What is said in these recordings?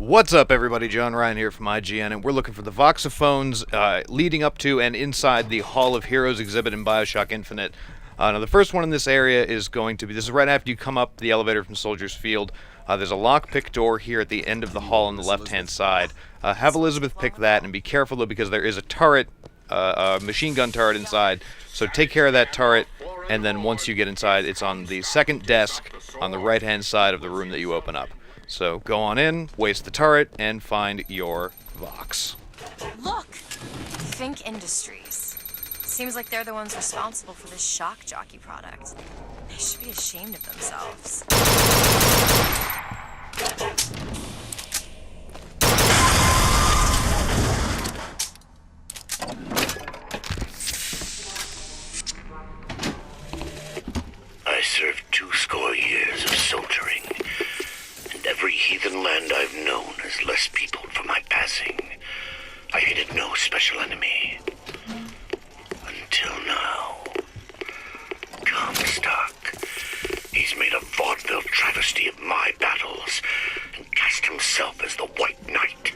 What's up, everybody? John Ryan here from IGN, and we're looking for the Voxophones leading up to and inside the Hall of Heroes exhibit in BioShock Infinite. Now, the first one in this area is going to be, this is right after you come up the elevator from Soldier's Field. There's a lockpick door here at the end of the hall on the left-hand side. Have Elizabeth pick that, and be careful, though, because there is a turret, a machine gun turret inside. So take care of that turret, and then once you get inside, it's on the second desk on the right-hand side of the room that you open up. So go on in, waste the turret, and find your Vox. Look! Think Industries. Seems like they're the ones responsible for this shock jockey product. They should be ashamed of themselves. I served 20 years of soldiering. Every heathen land I've known is less peopled for my passing. I hated no special enemy. Until now. Comstock. He's made a vaudeville travesty of my battles and cast himself as the White Knight.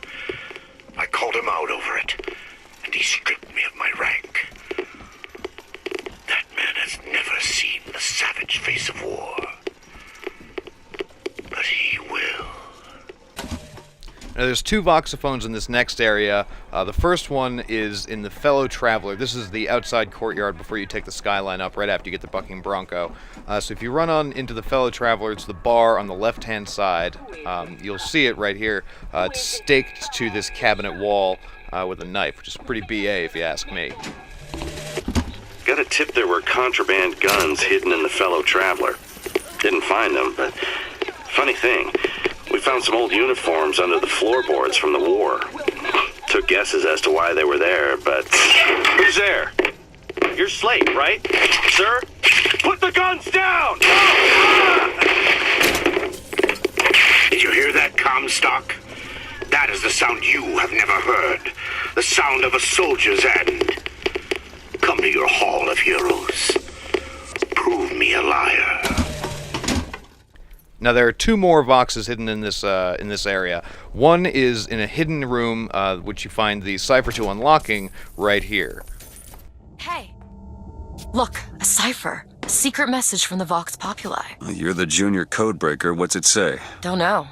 I called him out over it, and he stripped me of my rank. That man has never seen the savage face of war. But he will. Now, there's two Voxophones in this next area. The first one is in the Fellow Traveler. This is the outside courtyard before you take the skyline up, right after you get the Bucking Bronco. So if you run on into the Fellow Traveler, it's the bar on the left-hand side. You'll see it right here. It's staked to this cabinet wall with a knife, which is pretty BA if you ask me. Got a tip there were contraband guns hidden in the Fellow Traveler. Didn't find them, but funny thing, we found some old uniforms under the floorboards from the war. Took guesses as to why they were there, but... Who's there? You're Slate, right? Sir? Put the guns down! Did you hear that, Comstock? That is the sound you have never heard. The sound of a soldier's end. Come to your Hall of Heroes. Prove me a liar. Now, there are two more Voxes hidden in this area. One is in a hidden room, which you find the cipher to unlocking right here. Hey! Look, a cipher. A secret message from the Vox Populi. You're the junior codebreaker. What's it say? Don't know.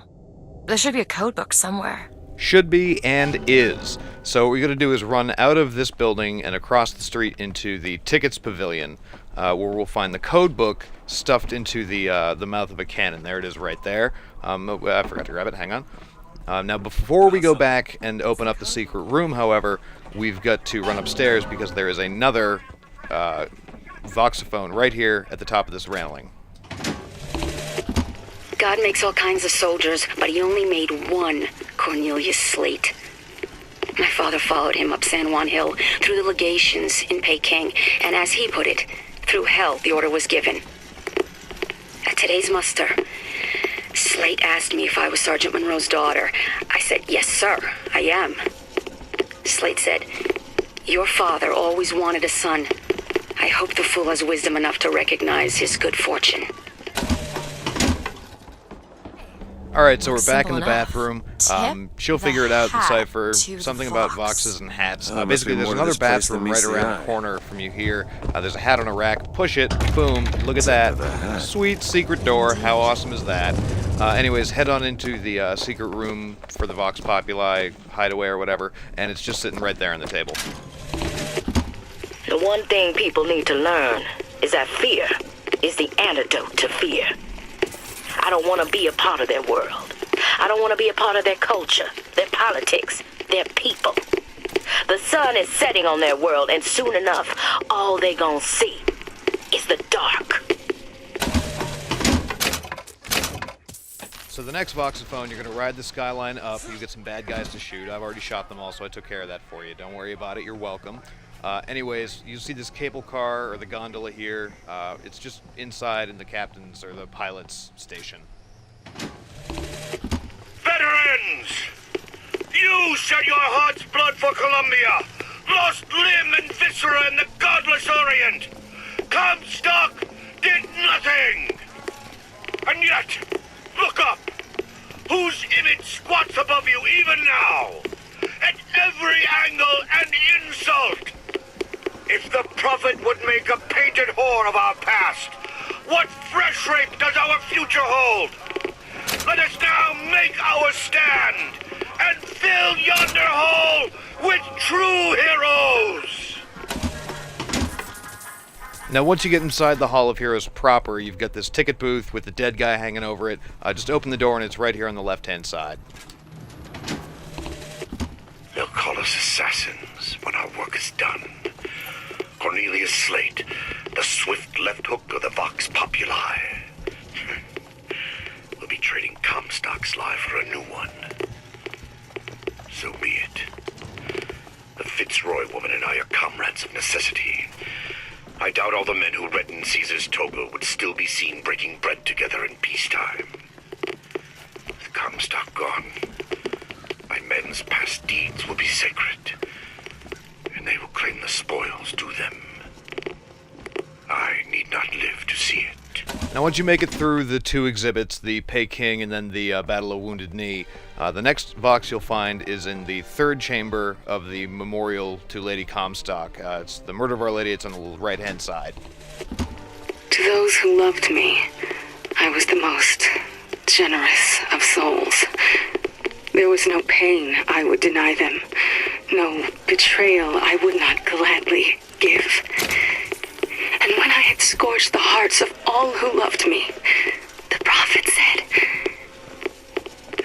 There should be a code book somewhere. Should be and is. So what we're going to do is run out of this building and across the street into the Tickets Pavilion, where we'll find the code book stuffed into the mouth of a cannon. There it is right there. I forgot to grab it. Hang on. Now, before we go back and open up the secret room, however, we've got to run upstairs because there is another Voxophone right here at the top of this railing. God makes all kinds of soldiers, but he only made one, Cornelius Slate. My father followed him up San Juan Hill through the legations in Peking, and as he put it, through hell the order was given. At today's muster, Slate asked me if I was Sergeant Monroe's daughter. I said, yes, sir, I am. Slate said, your father always wanted a son. I hope the fool has wisdom enough to recognize his good fortune. Alright, so we're back in the bathroom. She'll figure it out, the cipher. Something about Voxes and hats. Basically, there's another bathroom right around the corner from you here. There's a hat on a rack. Push it. Boom. Look at that. Sweet secret door. How awesome is that? Anyways, head on into the secret room for the Vox Populi hideaway or whatever, and it's just sitting right there on the table. The one thing people need to learn is that fear is the antidote to fear. I don't want to be a part of their world. I don't want to be a part of their culture, their politics, their people. The sun is setting on their world, and soon enough, all they gonna see is the dark. So the next Voxophone, you're going to ride the skyline up. You get some bad guys to shoot. I've already shot them all, so I took care of that for you. Don't worry about it. You're welcome. Anyways, you see this cable car or the gondola here. It's just inside in the captain's or the pilot's station. Veterans! You shed your heart's blood for Columbia, lost limb and viscera in the godless Orient. Comstock did nothing! And yet, look up! whose image squats above you even now, at every angle and insult. If the prophet would make a painted whore of our past, what fresh rape does our future hold? Let us now make our stand and fill yonder hole with true heroes. Now, once you get inside the Hall of Heroes proper, you've got this ticket booth with the dead guy hanging over it. Just open the door and it's right here on the left-hand side. They'll call us assassins when our work is done. Cornelius Slate, the swift left hook of the Vox Populi. We'll be trading Comstock's life for a new one. So be it. The Fitzroy woman and I are comrades of necessity. I doubt all the men who reddened Caesar's toga would still be seen breaking bread together in peacetime. With Comstock gone, my men's past deeds will be sacred, and they will claim the spoils due them. I need not live to see it. Now, once you make it through the two exhibits, the Peking and then the Battle of Wounded Knee, the next Vox you'll find is in the third chamber of the memorial to Lady Comstock. It's the Murder of Our Lady. It's on the right-hand side. To those who loved me, I was the most generous of souls. There was no pain I would deny them, no betrayal I would not gladly give. And when I had scorched the hearts of all who loved me, the prophet said,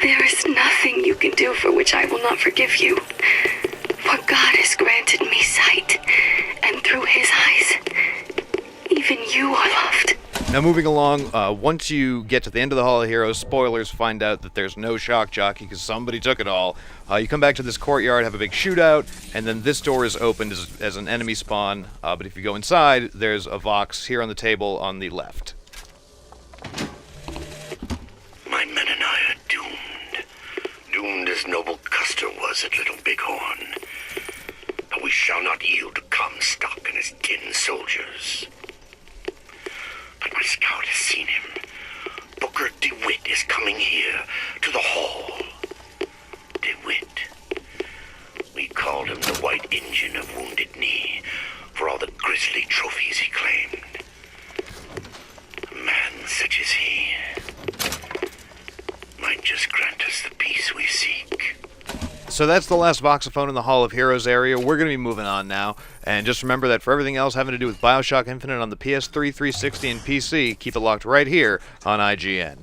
"There is nothing you can do for which I will not forgive you. For God has granted me sight, and through his eyes, even you are loved." Now, moving along, once you get to the end of the Hall of Heroes, spoilers, find out that there's no shock jockey because somebody took it all. You come back to this courtyard, have a big shootout, and then this door is opened as an enemy spawn. But if you go inside, there's a Vox here on the table on the left. My men and I are doomed. Doomed as noble Custer was at Little Bighorn. But we shall not yield to Comstock and his tin soldiers. But my scout has seen him. Booker DeWitt is coming here to the hall. DeWitt. We called him the White Injun of Wounded Knee for all the grisly trophies he claimed. A man such as he might just grant us the peace we seek. So that's the last Voxophone in the Hall of Heroes area. We're going to be moving on now. And just remember that for everything else having to do with BioShock Infinite on the PS3, 360, and PC, keep it locked right here on IGN.